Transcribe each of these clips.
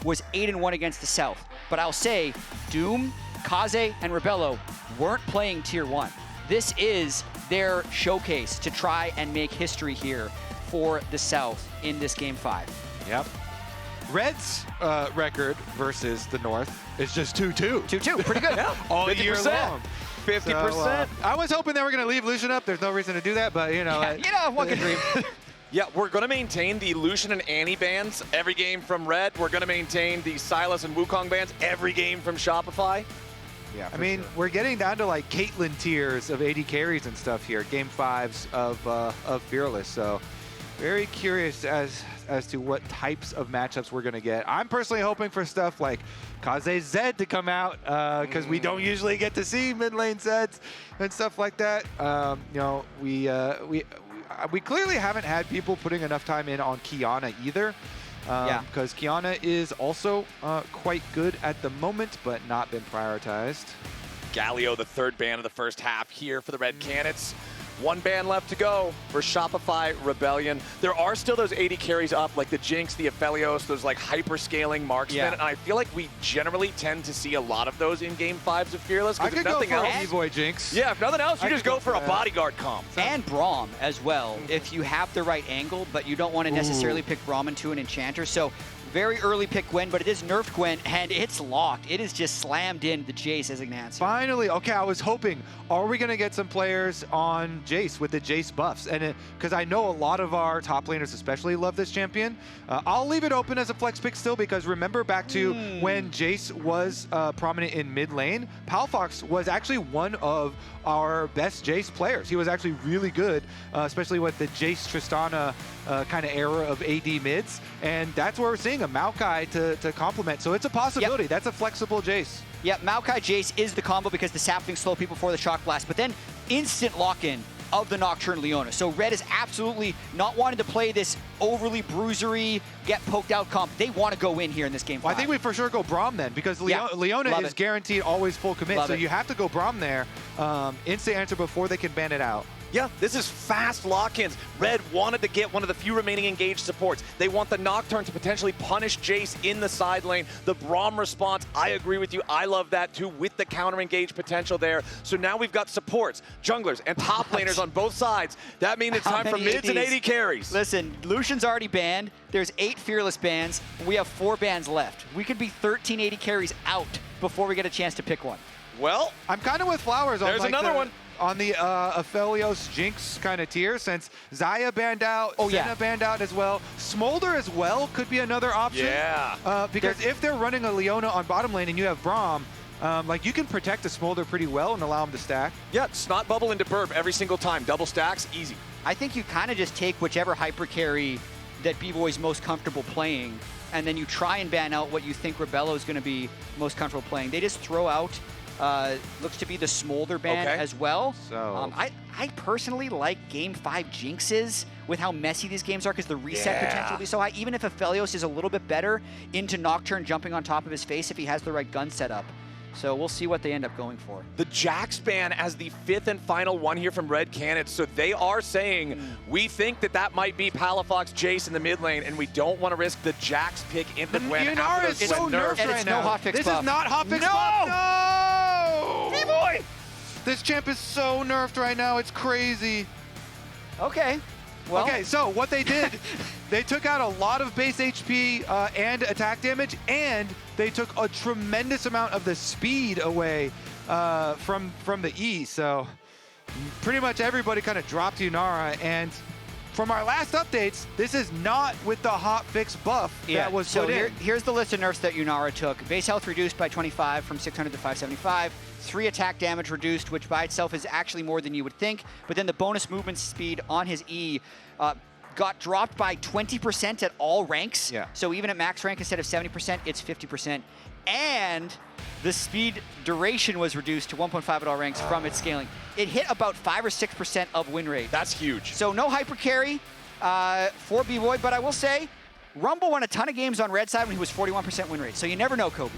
was 8-1 against the South. But I'll say, Doom, Kaze, and Rebello weren't playing Tier 1. This is their showcase to try and make history here for the South in this Game 5. Yep. Red's record versus the North is just 2-2. 2-2, pretty good. Yeah. All 50%. year long. 50%. So, I was hoping they were going to leave Lucian up. There's no reason to do that, but you know. One can dream. Yeah, we're going to maintain the Lucian and Annie bans every game from Red. We're going to maintain the Silas and Wukong bans every game from Shopify. Yeah, I mean, we're getting down to like Caitlyn tiers of AD carries and stuff here, Game 5s of Fearless. So very curious as to what types of matchups we're going to get. I'm personally hoping for stuff like Kaze Zed to come out because we don't usually get to see mid lane Zeds and stuff like that. You know, we clearly haven't had people putting enough time in on Kiana either. Because Kiana is also quite good at the moment, but not been prioritized. Galio, the third ban of the first half here for the Red Canids. One ban left to go for Shopify Rebellion. There are still those 80 carries up, like the Jinx, the Aphelios, those like hyper-scaling marksmen, and I feel like we generally tend to see a lot of those in Game 5s of Fearless. I could go for a B-Boy Jinx. Yeah, if nothing else, you just go for a bodyguard comp. And Braum as well, if you have the right angle, but you don't want to necessarily pick Braum into an Enchanter. So very early pick Gwen, but it is nerfed Gwen, and it's locked. It is just slammed in the Jace as an answer. Finally, okay, I was hoping, are we going to get some players on Jace with the Jace buffs? And because I know a lot of our top laners especially love this champion. I'll leave it open as a flex pick still, because remember back to when Jace was prominent in mid lane, Palfox was actually one of our best Jace players. He was actually really good, especially with the Jace Tristana kind of era of AD mids. And that's where we're seeing a Maokai to complement. So it's a possibility. That's a flexible Jace. Yeah, Maokai Jace is the combo because the saplings slow people for the shock blast, but then instant lock-in of the Nocturne Leona. So Red is absolutely not wanting to play this overly bruisery, get poked out comp. They want to go in here in this game 5. Well, I think we for sure go Braum then, because Leona is guaranteed always full commit. So you have to go Braum there. Instant answer before they can ban it out. Yeah, this is fast lock-ins. Red wanted to get one of the few remaining engaged supports. They want the Nocturne to potentially punish Jace in the side lane. The Braum response, I agree with you. I love that too, with the counter-engage potential there. So now we've got supports, junglers, and top laners on both sides. That means it's time for mids and 80 carries. Listen, Lucian's already banned. There's 8 Fearless bans. We have 4 bans left. We could be 13 80 carries out before we get a chance to pick one. Well, I'm kind of with Flowers on there's another one. On the Aphelios Jinx kind of tier, since Xayah banned out, Senna banned out as well. Smolder as well could be another option. Yeah. Because if they're running a Leona on bottom lane and you have Braum, like you can protect the Smolder pretty well and allow him to stack. Yeah, Snot Bubble into Burb every single time. Double stacks, easy. I think you kind of just take whichever hyper carry that B-Boy's most comfortable playing, and then you try and ban out what you think Rebello is going to be most comfortable playing. They just throw out looks to be the Smolder ban as well. So I personally like Game 5 Jinxes with how messy these games are, because the reset potential will be so high. Even if Aphelios is a little bit better into Nocturne jumping on top of his face if he has the right gun setup. So we'll see what they end up going for. The Jax ban as the 5th and final one here from Red Canids. So they are saying, we think that might be Palafox Jace in the mid lane, and we don't want to risk the Jax pick in the Gwen. Yunara is so nerfed right now. This is not hotfix buff. No! B-Boy! This champ is so nerfed right now. It's crazy. Okay. Well. Okay, so what they did, they took out a lot of base HP and attack damage, and they took a tremendous amount of the speed away from the E. So pretty much everybody kind of dropped Yunara, and from our last updates, this is not with the hotfix buff that was put in. Here's the list of nerfs that Yunara took. Base health reduced by 25 from 600 to 575. 3 attack damage reduced, which by itself is actually more than you would think. But then the bonus movement speed on his E got dropped by 20% at all ranks. Yeah. So even at max rank, instead of 70%, it's 50%. And the speed duration was reduced to 1.5 at all ranks from its scaling. It hit about 5 or 6% of win rate. That's huge. So no hyper carry for B-Boy, but I will say, Rumble won a ton of games on red side when he was 41% win rate. So you never know, Kobe.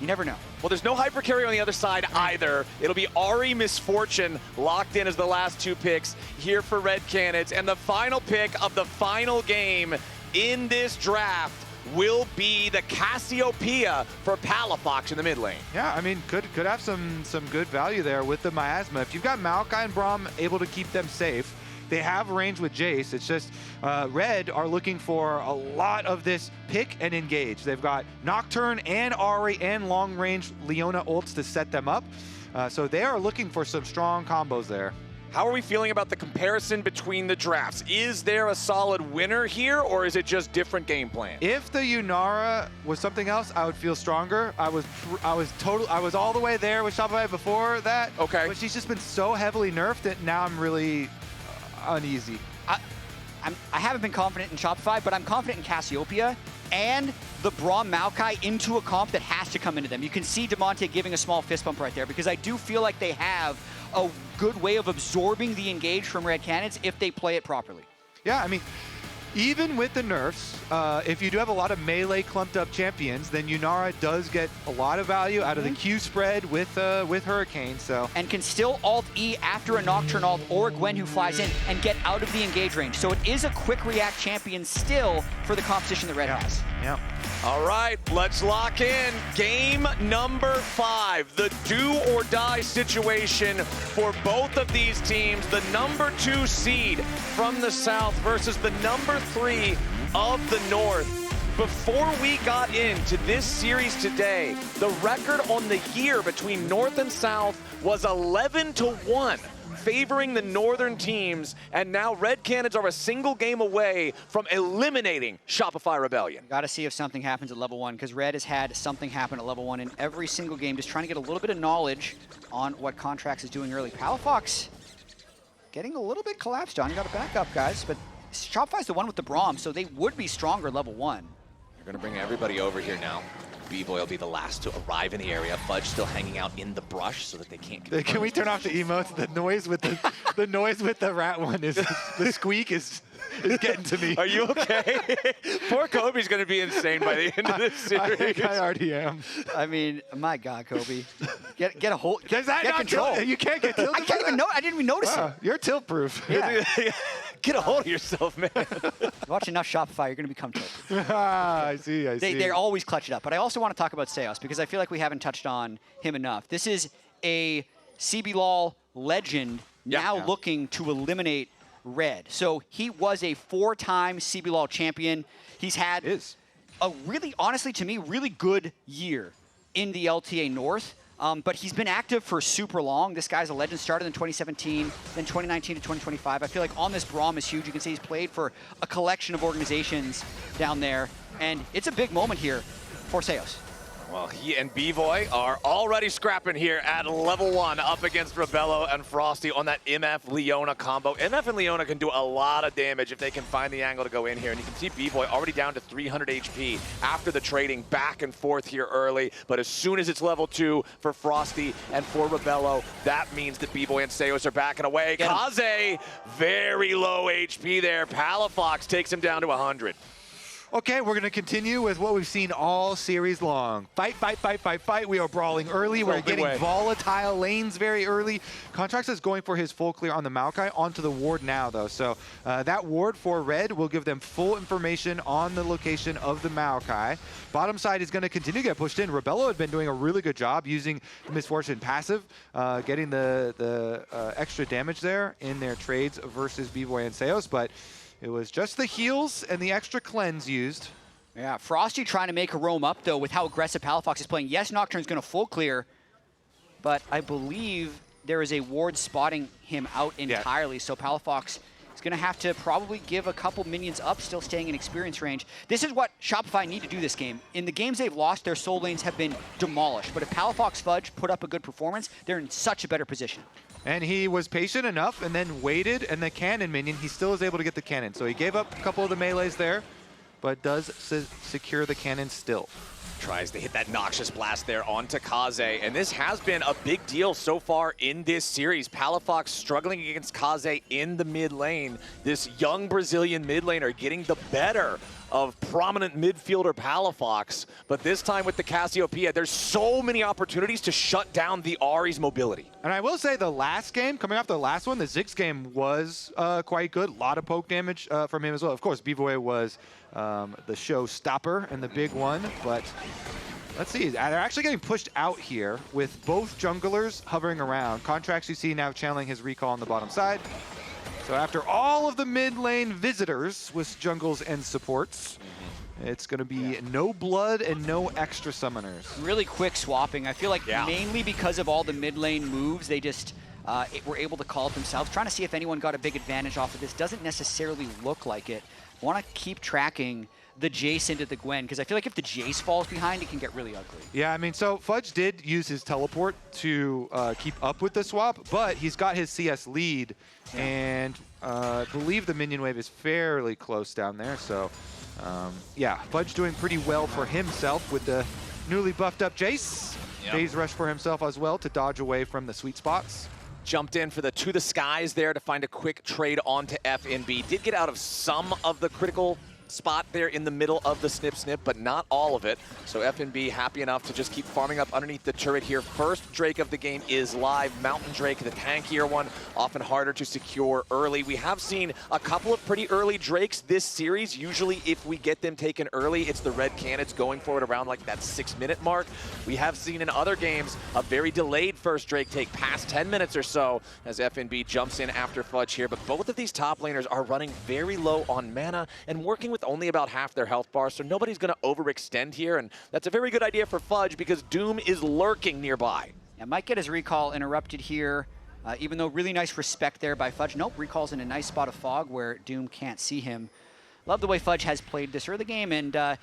You never know. Well, there's no hyper carry on the other side either. It'll be Ari Misfortune locked in as the last 2 picks here for Red Canids. And the final pick of the final game in this draft will be the Cassiopeia for Palafox in the mid lane. Yeah, I mean, could have some good value there with the Miasma. If you've got Maokai and Braum able to keep them safe, they have range with Jace. It's just Red are looking for a lot of this pick and engage. They've got Nocturne and Ahri and long range Leona ults to set them up. So they are looking for some strong combos there. How are we feeling about the comparison between the drafts? Is there a solid winner here, or is it just different game plan? If the Yunara was something else, I would feel stronger. I was all the way there with Shopify before that. Okay. But she's just been so heavily nerfed that now I'm really uneasy. I haven't been confident in Shopify, but I'm confident in Cassiopeia and the Braum Maokai into a comp that has to come into them. You can see DeMonte giving a small fist bump right there because I do feel like they have a good way of absorbing the engage from Red Canids if they play it properly. Yeah, I mean, even with the nerfs, if you do have a lot of melee clumped up champions, then Yunara does get a lot of value out of the Q spread with Hurricane. So and can still alt E after a Nocturne ult or a Gwen who flies in and get out of the engage range. So it is a quick react champion still for the competition that Red has. yeah. All right, let's lock in game number 5. The do or die situation for both of these teams. The number 2 seed from the South versus the number 3 of the North. Before we got into this series today, the record on the year between North and South was 11-1. Favoring the northern teams, and now Red Canids are a single game away from eliminating Shopify Rebellion. Got to see if something happens at level 1, because Red has had something happen at level 1 in every single game, just trying to get a little bit of knowledge on what Contracts is doing early. Palafox getting a little bit collapsed on. You got to back up, guys, but Shopify's the one with the Braum, so they would be stronger at level 1. You're going to bring everybody over here now. B-Boy will be the last to arrive in the area. Fudge still hanging out in the brush so that they can't get. Can we turn off the emotes? The noise with the noise with the rat one is the squeak is getting to me. Are you okay? Poor Kobe's going to be insane by the end of this series. I think I already am. I mean, my God, Kobe, get a hold. Does that get not control? You can't get tilted. I can't even know. I didn't even notice it. You're tilt proof. Yeah. Get a hold of yourself, man. Watch enough Shopify, you're going to become tilted. I see. They always clutch it up. But I also want to talk about Seos because I feel like we haven't touched on him enough. This is a CBLOL legend now looking to eliminate Red. So he was a 4-time CBLOL champion. He's had a really, honestly to me, really good year in the LTA North. But he's been active for super long. This guy's a legend. Started in 2017, then 2019 to 2025. I feel like on this Braum is huge. You can see he's played for a collection of organizations down there. And it's a big moment here for Seos. Well, he and B-Boy are already scrapping here at level 1 up against Rebello and Frosty on that MF Leona combo. MF and Leona can do a lot of damage if they can find the angle to go in here. And you can see B-Boy already down to 300 HP after the trading back and forth here early. But as soon as it's level 2 for Frosty and for Rebello, that means that B-Boy and Seos are backing away. Kaze, very low HP there. Palafox takes him down to 100. Okay, we're going to continue with what we've seen all series long. Fight, fight, fight, fight, fight. We are brawling early. We're getting volatile lanes very early. Contracts is going for his full clear on the Maokai onto the ward now, though. So that ward for Red will give them full information on the location of the Maokai. Bottom side is going to continue to get pushed in. Rebello had been doing a really good job using the Misfortune passive, getting the extra damage there in their trades versus B-Boy and Seos, but it was just the heals and the extra cleanse used. Yeah, Frosty trying to make a roam up, though, with how aggressive Palafox is playing. Yes, Nocturne's going to full clear, but I believe there is a ward spotting him out entirely, so Palafox is going to have to probably give a couple minions up, still staying in experience range. This is what Shopify need to do this game. In the games they've lost, their soul lanes have been demolished, but if Palafox Fudge put up a good performance, they're in such a better position. And he was patient enough and then waited, and the cannon minion, he still was able to get the cannon. So he gave up a couple of the melees there, but does secure the cannon still. Tries to hit that Noxious Blast there onto Kaze, and this has been a big deal so far in this series. Palafox struggling against Kaze in the mid lane. This young Brazilian mid laner getting the better of prominent midfielder Palafox, but this time with the Cassiopeia, there's so many opportunities to shut down the Ahri's mobility. And I will say the last game, coming off the last one, the Ziggs game was quite good. A lot of poke damage from him as well. Of course, B-Boy was the showstopper and the big one, but let's see. They're actually getting pushed out here with both junglers hovering around. Contracts you see now channeling his recall on the bottom side. So after all of the mid lane visitors with jungles and supports, it's going to be no blood and no extra summoners. Really quick swapping. I feel like mainly because of all the mid lane moves, they just were able to call it themselves. Trying to see if anyone got a big advantage off of this. Doesn't necessarily look like it. Want to keep tracking the Jace into the Gwen, because I feel like if the Jace falls behind, it can get really ugly. Yeah, I mean, so Fudge did use his teleport to keep up with the swap, but he's got his CS lead, and I believe the minion wave is fairly close down there, so yeah, Fudge doing pretty well for himself with the newly buffed up Jace. Phase rush for himself as well to dodge away from the sweet spots. Jumped in for the To the Skies there to find a quick trade onto FNB. Did get out of some of the critical spot there in the middle of the snip, but not all of it. So FNB happy enough to just keep farming up underneath the turret here. First Drake of the game is live. Mountain Drake, the tankier one, often harder to secure early. We have seen a couple of pretty early Drakes this series. Usually if we get them taken early, it's the red Canids going for it around like that 6-minute mark. We have seen in other games a very delayed first Drake take past 10 minutes or so as FNB jumps in after Fudge here. But both of these top laners are running very low on mana and working with only about half their health bar, so nobody's going to overextend here, and that's a very good idea for Fudge because Doom is lurking nearby. Yeah, might get his recall interrupted here, even though really nice respect there by Fudge. Nope, recall's in a nice spot of fog where Doom can't see him. Love the way Fudge has played this early game, and the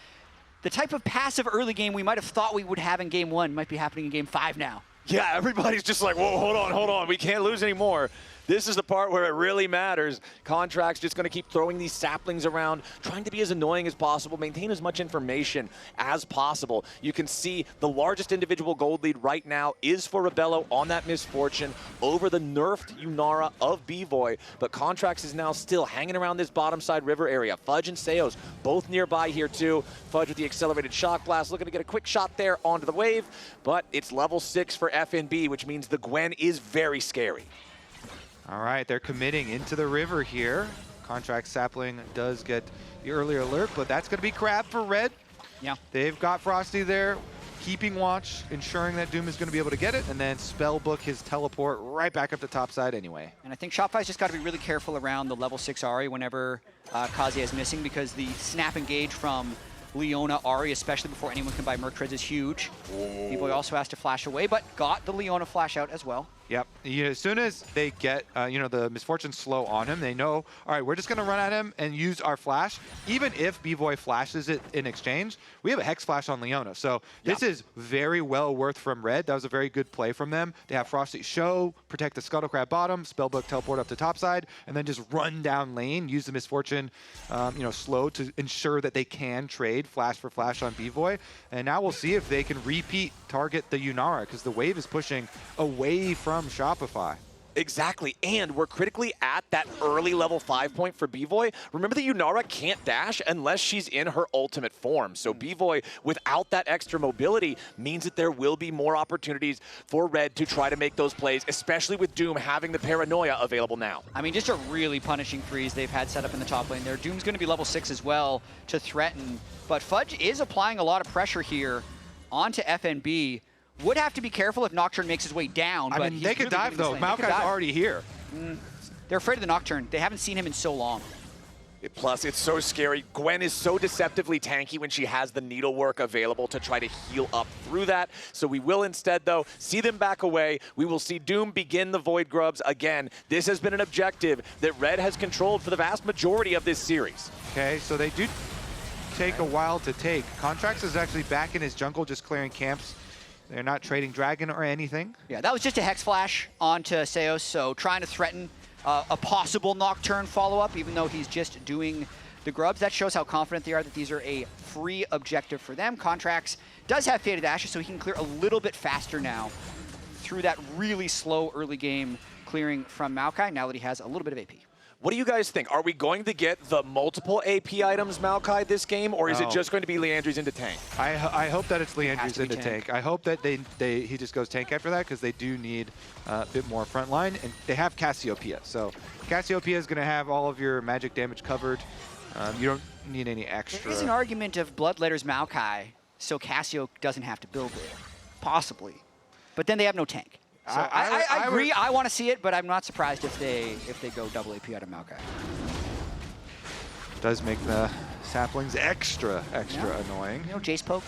type of passive early game we might have thought we would have in Game 1 might be happening in Game 5 now. Yeah, everybody's just like, whoa, hold on. We can't lose anymore. This is the part where it really matters. Contract's just going to keep throwing these saplings around, trying to be as annoying as possible, maintain as much information as possible. You can see the largest individual gold lead right now is for Rebello on that Misfortune over the nerfed Yunara of B-Boy, but Contracts is now still hanging around this bottom side river area. Fudge and Seos both nearby here too. Fudge with the accelerated shock blast, looking to get a quick shot there onto the wave, but it's level 6 for FNB, which means the Gwen is very scary. All right, they're committing into the river here. Contract Sapling does get the earlier alert, but that's going to be crab for red. Yeah. They've got Frosty there, keeping watch, ensuring that Doom is going to be able to get it, and then spellbook his teleport right back up the top side anyway. And I think Shopify's just got to be really careful around the level 6 Ahri whenever Kazuya is missing, because the snap engage from Leona Ahri, especially before anyone can buy Merc Treads, is huge. B-Boy also has to flash away, but got the Leona flash out as well. Yep. As soon as they get, the Misfortune slow on him, they know, all right, we're just going to run at him and use our flash. Even if B-Boy flashes it in exchange, we have a Hex Flash on Leona. So this is very well worth from red. That was a very good play from them. They have Frosty show, protect the Scuttle Crab bottom, Spellbook teleport up to top side, and then just run down lane, use the Misfortune, slow to ensure that they can trade flash for flash on B-Boy. And now we'll see if they can repeat target the Yunara, because the wave is pushing away from Shopify. Exactly, and we're critically at that early level 5 point for B-Boy. Remember that Yunara can't dash unless she's in her ultimate form. So B-Boy, without that extra mobility, means that there will be more opportunities for Red to try to make those plays, especially with Doom having the Paranoia available now. I mean, just a really punishing freeze they've had set up in the top lane there. Doom's going to be level 6 as well to threaten, but Fudge is applying a lot of pressure here onto FNB. Would have to be careful if Nocturne makes his way down. I mean, they could dive, though. Maokai's already here. They're afraid of the Nocturne. They haven't seen him in so long. Plus, it's so scary. Gwen is so deceptively tanky when she has the needlework available to try to heal up through that. So we will instead, though, see them back away. We will see Doom begin the Void Grubs again. This has been an objective that Red has controlled for the vast majority of this series. Okay, so they do take a while to take. Contracts is actually back in his jungle, just clearing camps. They're not trading Dragon or anything. Yeah, that was just a Hex Flash onto Seos, so trying to threaten a possible Nocturne follow-up, even though he's just doing the grubs. That shows how confident they are that these are a free objective for them. Contracts does have Faded Ashes, so he can clear a little bit faster now through that really slow early game clearing from Maokai, now that he has a little bit of AP. What do you guys think? Are we going to get the multiple AP items, Maokai, this game, or is it just going to be Leandri's into tank? I hope that it's Leandri's into tank. tank. I hope that he just goes tank after that, because they do need a bit more front line, and they have Cassiopeia. So Cassiopeia is going to have all of your magic damage covered. You don't need any extra. There is an argument of Bloodletter's Maokai, so Cassio doesn't have to build it, possibly. But then they have no tank. So I agree. I want to see it, but I'm not surprised if they go double AP out of Maokai. Does make the saplings extra annoying. You know, Jace poke.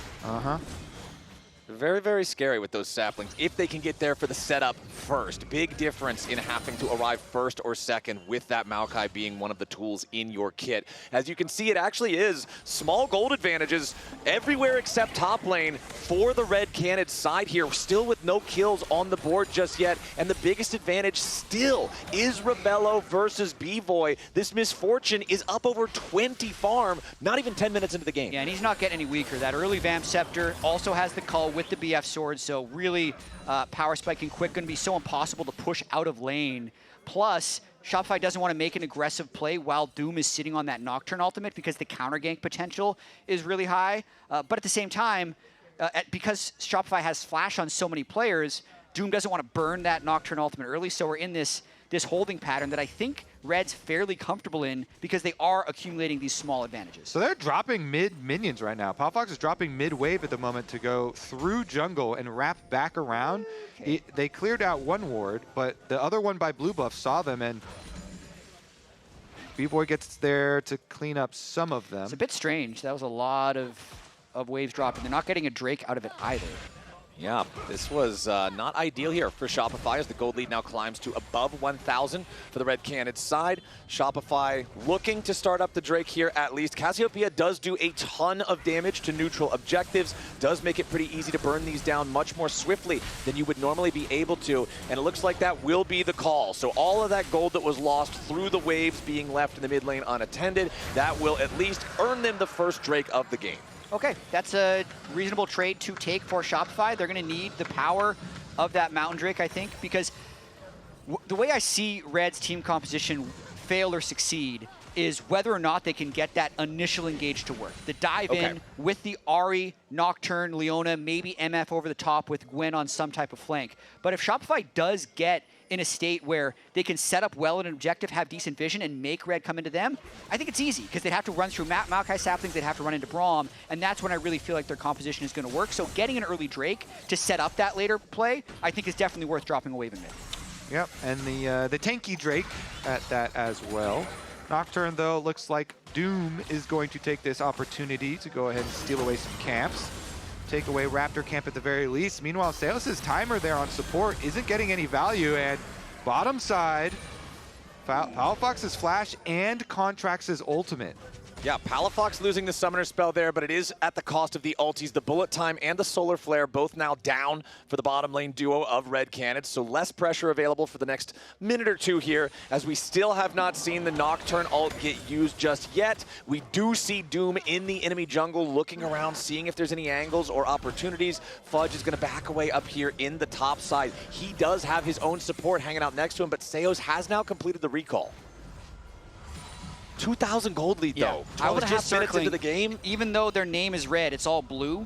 Very, very scary with those saplings if they can get there for the setup first. Big difference in having to arrive first or second with that Maokai being one of the tools in your kit. As you can see, it actually is small gold advantages everywhere except top lane for the red Canids side here, still with no kills on the board just yet. And the biggest advantage still is Rebello versus B-Boy. This Misfortune is up over 20 farm, not even 10 minutes into the game. Yeah, and he's not getting any weaker. That early Vamp Scepter also has the cull with the BF sword, so really power spiking quick, going to be so impossible to push out of lane. Plus, Shopify doesn't want to make an aggressive play while Doom is sitting on that Nocturne ultimate because the counter gank potential is really high. But at the same time, because Shopify has flash on so many players, Doom doesn't want to burn that Nocturne ultimate early, so we're in this holding pattern that I think Red's fairly comfortable in because they are accumulating these small advantages. So they're dropping mid minions right now. Pop Fox is dropping mid wave at the moment to go through jungle and wrap back around. Okay. They cleared out one ward, but the other one by Blue Buff saw them, and B-Boy gets there to clean up some of them. It's a bit strange. That was a lot of waves dropping. They're not getting a Drake out of it either. Yeah, this was not ideal here for Shopify as the gold lead now climbs to above 1,000 for the red Canids side. Shopify looking to start up the Drake here at least. Cassiopeia does do a ton of damage to neutral objectives, does make it pretty easy to burn these down much more swiftly than you would normally be able to, and it looks like that will be the call. So all of that gold that was lost through the waves being left in the mid lane unattended, that will at least earn them the first Drake of the game. Okay, that's a reasonable trade to take for Shopify. They're going to need the power of that Mountain Drake, I think, because the way I see Red's team composition fail or succeed is whether or not they can get that initial engage to work. The dive in with the Ahri, Nocturne, Leona, maybe MF over the top with Gwen on some type of flank. But if Shopify does get in a state where they can set up well an objective, have decent vision, and make Red come into them, I think it's easy, because they'd have to run through Maokai saplings, they'd have to run into Braum, and that's when I really feel like their composition is going to work. So getting an early Drake to set up that later play, I think is definitely worth dropping a wave in mid. Yep, and the tanky Drake at that as well. Nocturne, though, looks like Doom is going to take this opportunity to go ahead and steal away some camps. Take away Raptor camp at the very least. Meanwhile, Saelis' timer there on support isn't getting any value, and bottom side, Palafox's flash and Contrax's ultimate. Yeah, Palafox losing the Summoner spell there, but it is at the cost of the ultis. The Bullet Time and the Solar Flare both now down for the bottom lane duo of Red Canids, so less pressure available for the next minute or two here, as we still have not seen the Nocturne ult get used just yet. We do see Doom in the enemy jungle looking around, seeing if there's any angles or opportunities. Fudge is going to back away up here in the top side. He does have his own support hanging out next to him, but Seos has now completed the recall. 2,000 gold lead, though. I was just 12.5 minutes circling into the game. Even though their name is red, it's all blue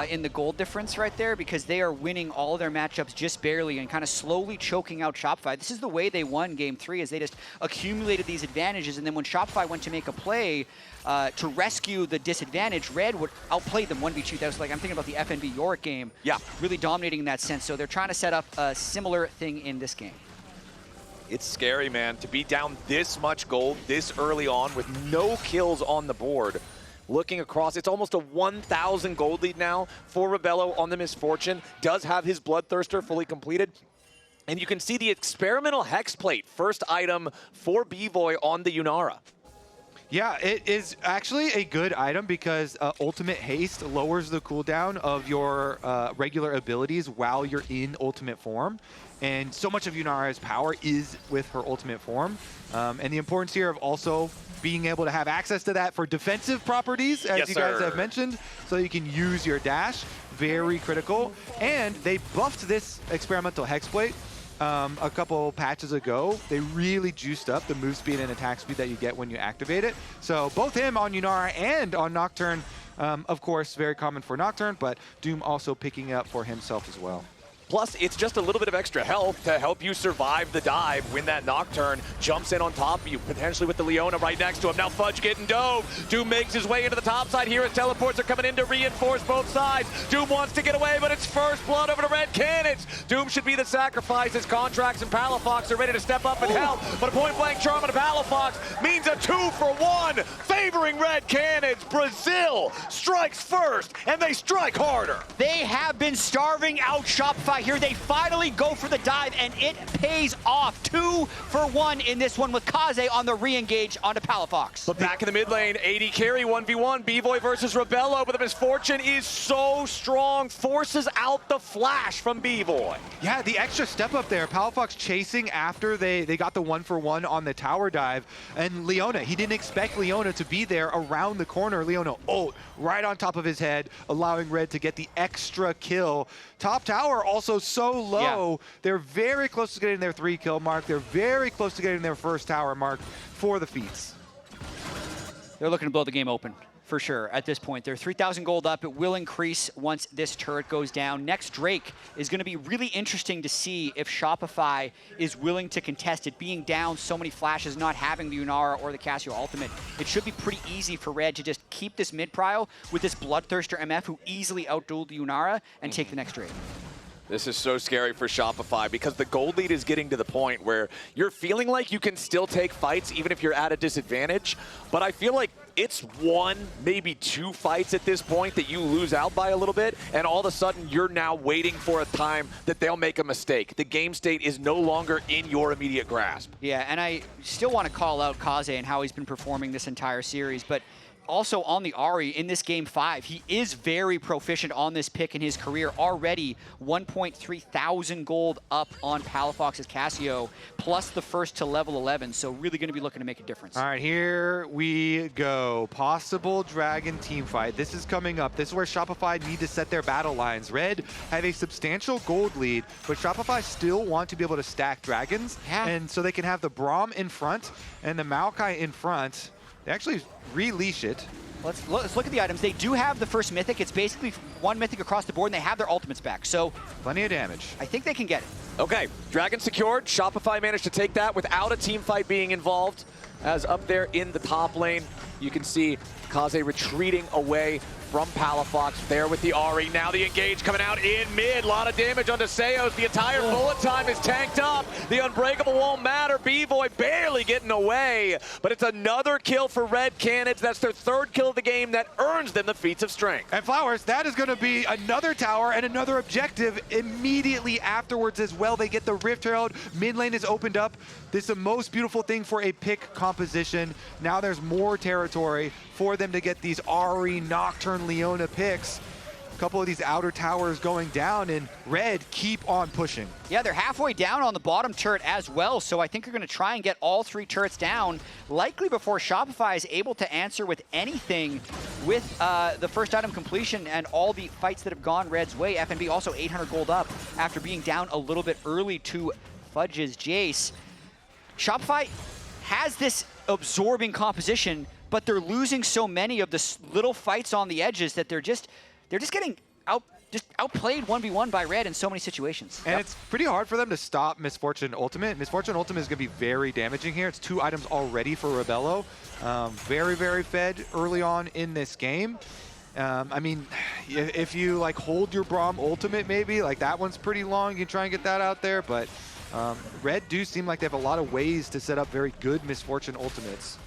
in the gold difference right there, because they are winning all of their matchups just barely and kind of slowly choking out Shopify. This is the way they won Game 3, is they just accumulated these advantages, and then when Shopify went to make a play to rescue the disadvantage, Red would outplay them 1v2. That was like, I'm thinking about the FNB Yorick game. Yeah. Really dominating in that sense. So they're trying to set up a similar thing in this game. It's scary, man, to be down this much gold this early on with no kills on the board. Looking across, it's almost a 1,000 gold lead now for Rebello on the Misfortune. Does have his Bloodthirster fully completed. And you can see the experimental Hex Plate, first item for B-Boy on the Yunara. Yeah, it is actually a good item because Ultimate Haste lowers the cooldown of your regular abilities while you're in Ultimate form. And so much of Yunara's power is with her Ultimate form. And the importance here of also being able to have access to that for defensive properties, as you guys have mentioned, so you can use your dash. Very critical. And they buffed this experimental Hexplate a couple patches ago, they really juiced up the move speed and attack speed that you get when you activate it. So both him on Yunara and on Nocturne, of course, very common for Nocturne, but Doom also picking up for himself as well. Plus, it's just a little bit of extra health to help you survive the dive when that Nocturne jumps in on top of you, potentially with the Leona right next to him. Now Fudge getting dove. Doom makes his way into the top side here as teleports are coming in to reinforce both sides. Doom wants to get away, but it's first blood over to Red Canids. Doom should be the sacrifice as Contracts and Palafox are ready to step up and help. But a point-blank charm on a Palafox means a 2-for-1, favoring Red Canids. Brazil strikes first, and they strike harder. They have been starving out Shopify here. They finally go for the dive, and it pays off. 2-for-1 in this one with Kaze on the re-engage onto Palafox. But back in the mid lane, AD carry 1v1, B-Boy versus Rebello, but the misfortune is so strong, forces out the flash from B-Boy. Yeah, the extra step up there. Palafox chasing after they got the 1-for-1 on the tower dive. And Leona, he didn't expect Leona to be there around the corner. Leona ult right on top of his head, allowing Red to get the extra kill. Top tower also so low. Yeah. They're very close to getting their 3-kill mark. They're very close to getting their first tower mark for the feats. They're looking to blow the game open, for sure, at this point. They're 3,000 gold up. It will increase once this turret goes down. Next Drake is going to be really interesting to see if Shopify is willing to contest it. Being down so many flashes, not having the Yunara or the Casio ultimate, it should be pretty easy for Red to just keep this mid-prio with this Bloodthirster MF who easily outdueled the Yunara and take the next Drake. This is so scary for Shopify because the gold lead is getting to the point where you're feeling like you can still take fights even if you're at a disadvantage. But I feel like it's 1, maybe 2 fights at this point that you lose out by a little bit, and all of a sudden you're now waiting for a time that they'll make a mistake. The game state is no longer in your immediate grasp. Yeah, and I still want to call out Kaze and how he's been performing this entire series, but also on the Ahri in this Game 5, he is very proficient on this pick in his career. Already 1.3 thousand gold up on Palafox's Casio, plus the first to level 11. So really going to be looking to make a difference. All right, here we go. Possible Dragon team fight. This is coming up. This is where Shopify need to set their battle lines. Red have a substantial gold lead, but Shopify still want to be able to stack dragons. Yeah. And so they can have the Braum in front and the Maokai in front. They actually releash it. Let's look at the items. They do have the first mythic. It's basically 1 mythic across the board, and they have their ultimates back. So plenty of damage. I think they can get it. Okay, Dragon secured. Shopify managed to take that without a team fight being involved. As up there in the top lane, you can see Kaze retreating away from Palafox there with the Ahri. Now the engage coming out in mid. A lot of damage onto Seos. The entire bullet time is tanked up. The unbreakable won't matter. B-Boy barely getting away. But it's another kill for Red Canids. That's their 3rd kill of the game that earns them the feats of strength. And Flowers, that is going to be another tower and another objective immediately afterwards as well. They get the Rift Herald. Mid lane is opened up. This is the most beautiful thing for a pick composition. Now there's more territory for them to get these Ahri, Nocturne, Leona picks. A couple of these outer towers going down, and Red keep on pushing. Yeah, they're halfway down on the bottom turret as well, so I think they're going to try and get all 3 turrets down, likely before Shopify is able to answer with anything with the first item completion and all the fights that have gone Red's way. FNB also 800 gold up after being down a little bit early to Fudge's Jace. Shopify has this absorbing composition, but they're losing so many of the little fights on the edges that they're just getting outplayed 1v1 by Red in so many situations. And it's pretty hard for them to stop Misfortune Ultimate. Misfortune Ultimate is going to be very damaging here. It's 2 items already for Rebello. Very, very fed early on in this game. I mean, if you like hold your Braum Ultimate, maybe like that one's pretty long. You can try and get that out there, but Red do seem like they have a lot of ways to set up very good Misfortune Ultimates.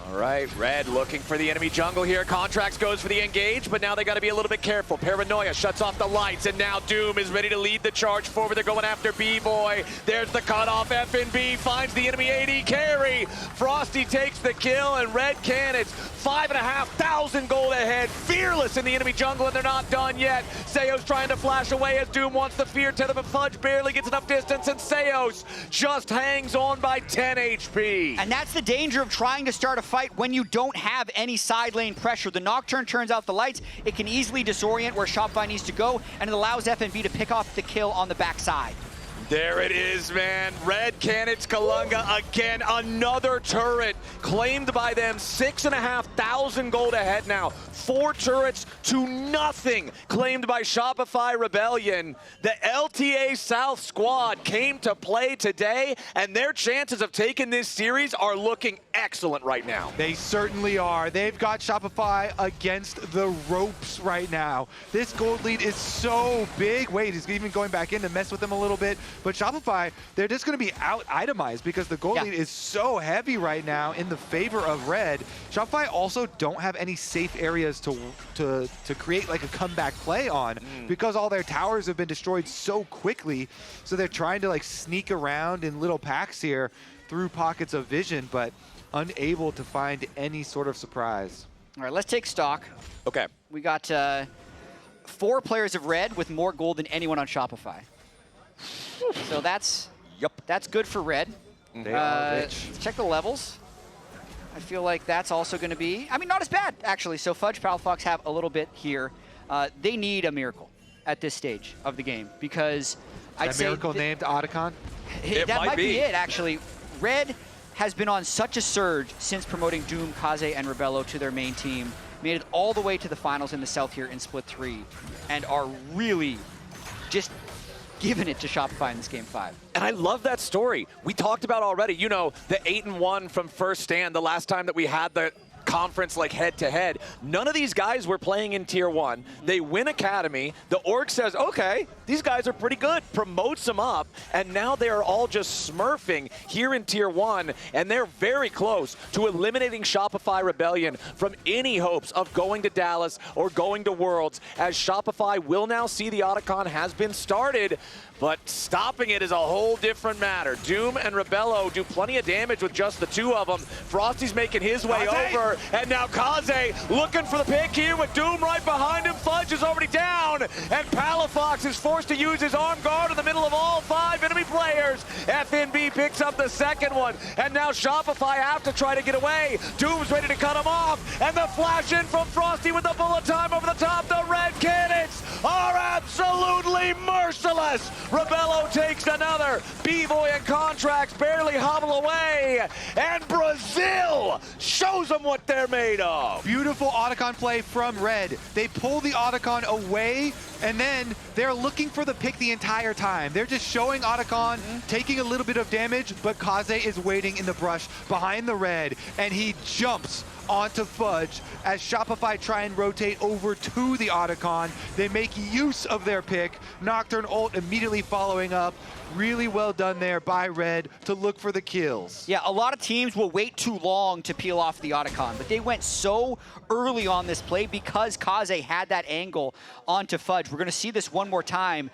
All right, Red looking for the enemy jungle here. Contracts goes for the engage, but now they got to be a little bit careful. Paranoia shuts off the lights, and now Doom is ready to lead the charge forward. They're going after B-Boy. There's the cutoff. FNB finds the enemy AD carry. Frosty takes the kill, and Red Canids 5,500 gold ahead. Fearless in the enemy jungle, and they're not done yet. Seos trying to flash away as Doom wants the fear tether, but Fudge barely gets enough distance, and Seos just hangs on by 10 HP. And that's the danger of trying to start a fight when you don't have any side lane pressure. The Nocturne turns out the lights. It can easily disorient where Shopify needs to go, and it allows FNB to pick off the kill on the backside. There it is, man. Red Canids Kalunga again, another turret claimed by them. 6,500 gold ahead now. 4 turrets to nothing claimed by Shopify Rebellion. The LTA South squad came to play today, and their chances of taking this series are looking excellent right now. They certainly are. They've got Shopify against the ropes right now. This gold lead is so big. Wait, he's even going back in to mess with them a little bit. But Shopify, they're just going to be out-itemized because the gold lead is so heavy right now in the favor of Red. Shopify also don't have any safe areas to create like a comeback play on because all their towers have been destroyed so quickly. So they're trying to like sneak around in little packs here through pockets of vision, but unable to find any sort of surprise. All right, let's take stock. Okay. We got 4 players of Red with more gold than anyone on Shopify. So that's good for Red. They are rich. Let's check the levels. I feel like that's also going to be, I mean, not as bad, actually. So Fudge, Palafox have a little bit here. They need a miracle at this stage of the game because I'd say... miracle named Otacon? That might be it, actually. Red has been on such a surge since promoting Doom, Kaze, and Rebello to their main team. Made it all the way to the finals in the South here in Split 3 and are really just giving it to Shopify in this Game 5. And I love that story. We talked about already, you know, the 8-1 from first stand, the last time that we had the conference like head-to-head. None of these guys were playing in Tier 1. They win Academy. The org says, okay, these guys are pretty good, promotes them up, and now they are all just smurfing here in Tier 1, and they're very close to eliminating Shopify Rebellion from any hopes of going to Dallas or going to Worlds, as Shopify will now see the Otacon has been started, but stopping it is a whole different matter. Doom and Rebello do plenty of damage with just the 2 of them. Frosty's making his way over, and now Kaze looking for the pick here with Doom right behind him. Fudge is already down, and Palafox is forced to use his arm guard in the middle of all 5 enemy players. FNB picks up the second one, and now Shopify have to try to get away. Doom's ready to cut him off, and the flash in from Frosty with the bullet time over the top. The Red Canids are absolutely merciless. Rebello takes another. B-Boy and Contracts barely hobble away. And Brazil shows them what they're made of. Beautiful Otacon play from Red. They pull the Otacon away, and then they're looking for the pick the entire time. They're just showing Otacon taking a little bit of damage, but Kaze is waiting in the brush behind the Red, and he jumps onto Fudge as Shopify try and rotate over to the Otacon. They make use of their pick. Nocturne ult immediately following up. Really well done there by Red to look for the kills. Yeah, a lot of teams will wait too long to peel off the Otacon, but they went so early on this play because Kaze had that angle onto Fudge. We're going to see this one more time.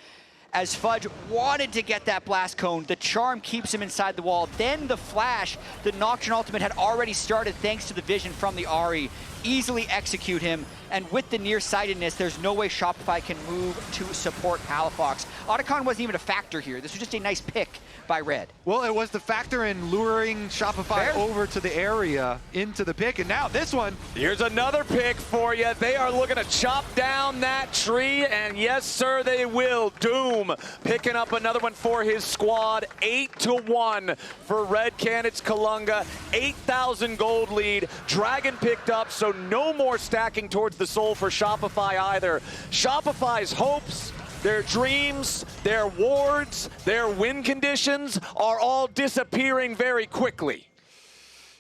As Fudge wanted to get that blast cone, the charm keeps him inside the wall. Then the flash, the Nocturne ultimate had already started thanks to the vision from the Ahri. Easily execute him, and with the nearsightedness, there's no way Shopify can move to support Palafox. Otacon wasn't even a factor here. This was just a nice pick by Red. Well, it was the factor in luring Shopify over to the area into the pick, and now this one. Here's another pick for you. They are looking to chop down that tree, and yes, sir, they will. Doom picking up another one for his squad. 8-1 for Red Canids Kalunga. 8,000 gold lead. Dragon picked up, so no more stacking towards the soul for Shopify either. Shopify's hopes, their dreams, their wards, their win conditions are all disappearing very quickly.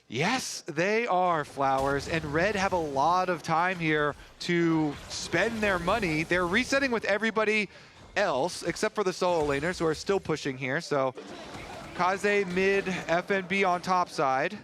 Yes, they are, Flowers, and Red have a lot of time here to spend their money. They're resetting with everybody else except for the solo laners who are still pushing here. So Kaze mid, FNB on top side.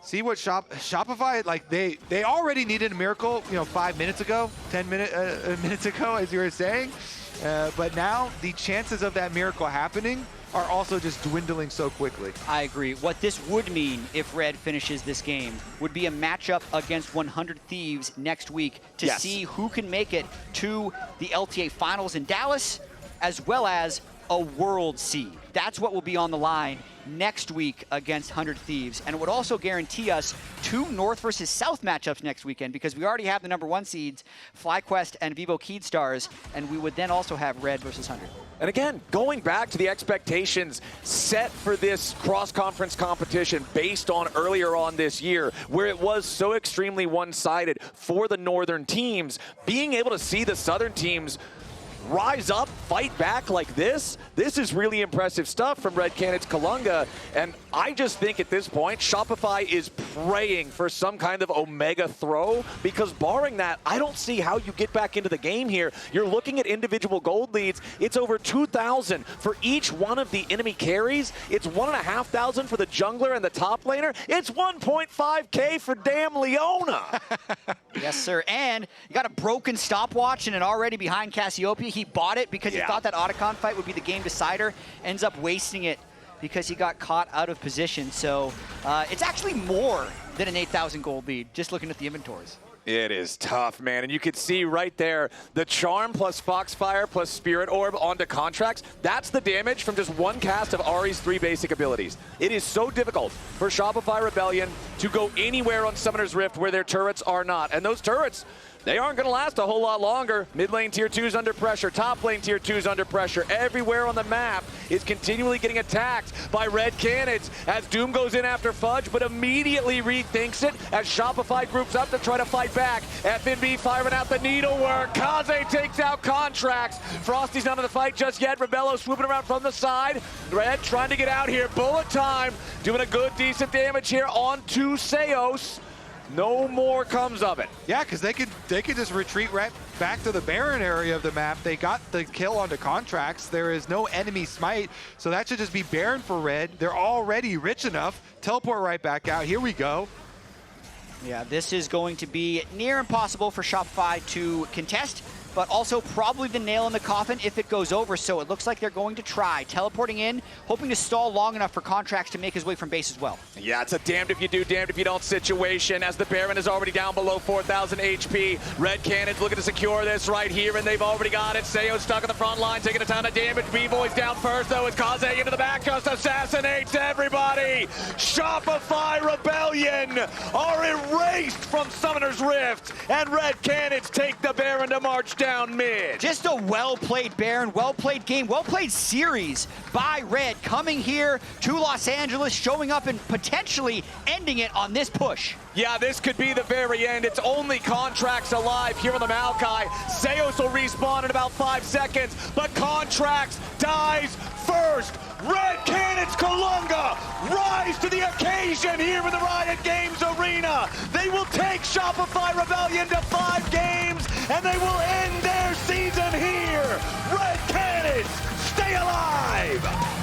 See what Shopify, like they already needed a miracle, 5 minutes ago, 10 minutes ago, as you were saying. But now the chances of that miracle happening are also just dwindling so quickly. I agree. What this would mean if Red finishes this game would be a matchup against 100 Thieves next week to see who can make it to the LTA finals in Dallas, as well as a world seed. That's what will be on the line next week against 100 Thieves. And it would also guarantee us 2 North versus South matchups next weekend, because we already have the #1 seeds, FlyQuest and Vivo Keyd Stars, and we would then also have Red versus 100. And again, going back to the expectations set for this cross-conference competition based on earlier on this year, where it was so extremely one-sided for the northern teams, being able to see the southern teams rise up, fight back like this is really impressive stuff from Red Canids Kalunga. And I just think at this point, Shopify is praying for some kind of Omega throw, because barring that, I don't see how you get back into the game here. You're looking at individual gold leads. It's over 2,000 for each one of the enemy carries. It's 1,500 for the jungler and the top laner. It's 1.5K for damn Leona. Yes, sir. And you got a broken stopwatch and an already behind Cassiopeia. He bought it because he thought that Otacon fight would be the game decider. Ends up wasting it because he got caught out of position. So it's actually more than an 8,000 gold lead, just looking at the inventories. It is tough, man. And you could see right there, the Charm plus Foxfire plus Spirit Orb onto contracts. That's the damage from just one cast of Ahri's 3 basic abilities. It is so difficult for Shopify Rebellion to go anywhere on Summoner's Rift where their turrets are not. And those turrets, they aren't going to last a whole lot longer. Mid lane tier 2's under pressure. Top lane tier 2's under pressure. Everywhere on the map is continually getting attacked by Red Canids as Doom goes in after Fudge, but immediately rethinks it as Shopify groups up to try to fight back. FNB firing out the needlework. Kaze takes out Contracts. Frosty's not in the fight just yet. Rebello swooping around from the side. Red trying to get out here. Bullet time. Doing a good, decent damage here onto Seos. No more comes of it. Yeah, because they could just retreat right back to the Baron area of the map. They got the kill onto Contracts. There is no enemy smite, so that should just be Baron for Red. They're already rich enough. Teleport right back out. Here we go. Yeah, this is going to be near impossible for Shopify to contest, but also probably the nail in the coffin if it goes over. So it looks like they're going to try teleporting in, hoping to stall long enough for Contracts to make his way from base as well. Yeah, it's a damned if you do, damned if you don't situation, as the Baron is already down below 4,000 HP. Red Canids looking to secure this right here, and they've already got it. Seo stuck on the front line, taking a ton of damage. B-Boy's down first, though, as Kaze into the back, just assassinates everybody. Shopify Rebellion are erased from Summoner's Rift, and Red Canids take the Baron to march down mid. Just a well-played Baron, well-played game, well-played series by Red, coming here to Los Angeles, showing up and potentially ending it on this push. Yeah, this could be the very end. It's only Contracts alive here on the Maokai. Seos will respawn in about 5 seconds, but Contracts dies first. Red Canids Kalunga rise to the occasion here in the Riot Games Arena. They will take Shopify Rebellion to 5 games, and they will end their season here. Red Canids, stay alive!